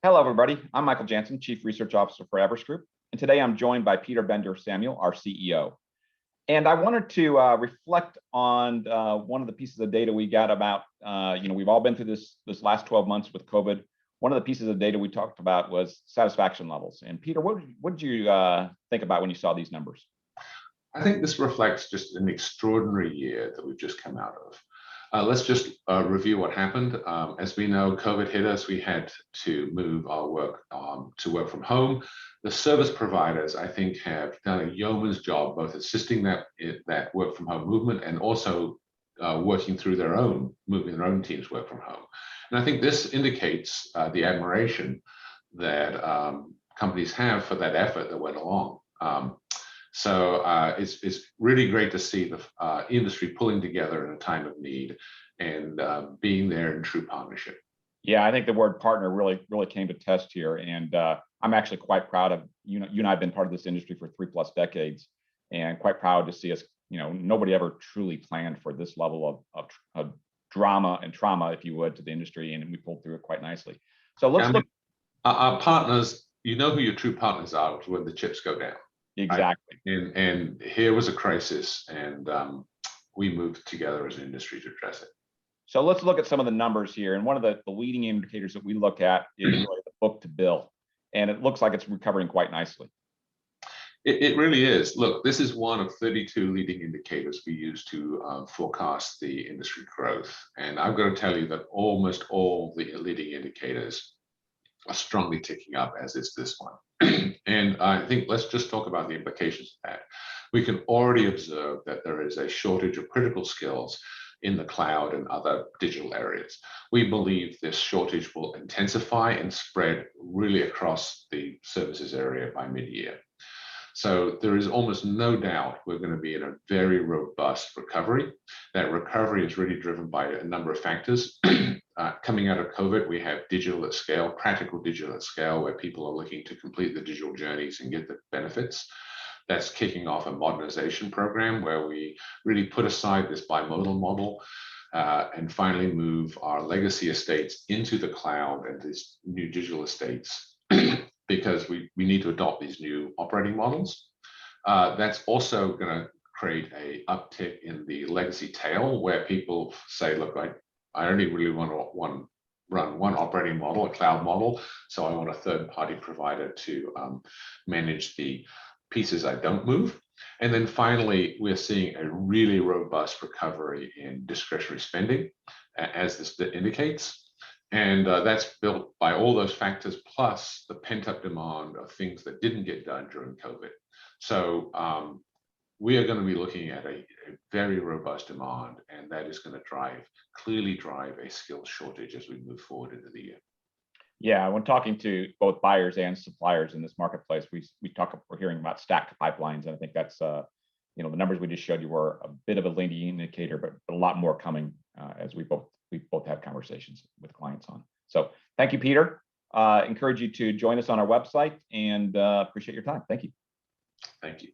Hello, everybody. I'm Michel Janssen, Chief Research Officer for Everest Group, and today I'm joined by Peter Bendor-Samuel, our CEO. And I wanted to reflect on one of the pieces of data we got about, we've all been through this last 12 months with COVID. One of the pieces of data we talked about was satisfaction levels. And Peter, what did you think about when you saw these numbers? I think this reflects just an extraordinary year that we've just come out of. Let's just review what happened. As we know, COVID hit us. We had to move our work to work from home. The service providers, I think, have done a yeoman's job, both assisting that work from home movement and also working through moving their own teams work from home. And I think this indicates the admiration that companies have for that effort that went along. So it's really great to see the industry pulling together in a time of need and being there in true partnership. Yeah, I think the word partner really came to test here, and I'm actually quite proud of you and I have been part of this industry for 3+ decades, and quite proud to see us. Nobody ever truly planned for this level of drama and trauma, if you would, to the industry, and we pulled through it quite nicely. So let's look. Our partners, you know who your true partners are when the chips go down. Exactly. And here was a crisis, and we moved together as an industry to address it. So let's look at some of the numbers here. And one of the leading indicators that we look at is really the book to bill. And it looks like it's recovering quite nicely. It really is. Look, this is one of 32 leading indicators we use to forecast the industry growth. And I've got to tell you that almost all the leading indicators are strongly ticking up, as is this one. And I think let's just talk about the implications of that. We can already observe that there is a shortage of critical skills in the cloud and other digital areas. We believe this shortage will intensify and spread really across the services area by mid-year. So there is almost no doubt we're going to be in a very robust recovery. That recovery is really driven by a number of factors. Coming out of COVID, we have digital at scale, practical digital at scale, where people are looking to complete the digital journeys and get the benefits. That's kicking off a modernization program where we really put aside this bimodal model and finally move our legacy estates into the cloud and these new digital estates because we need to adopt these new operating models. That's also going to create an uptick in the legacy tail where people say, look, I only really want to run one operating model, a cloud model, so I want a third-party provider to manage the pieces I don't move. And then finally, we're seeing a really robust recovery in discretionary spending, as this indicates. And that's built by all those factors, plus the pent-up demand of things that didn't get done during COVID. So we are going to be looking at a very robust demand, and that is going to clearly drive a skills shortage as we move forward into the year. Yeah, when talking to both buyers and suppliers in this marketplace, we're hearing about stacked pipelines, and I think that's the numbers we just showed you were a bit of a leading indicator, but a lot more coming as we both had conversations with clients on. So thank you, Peter. Encourage you to join us on our website, and appreciate your time. Thank you. Thank you.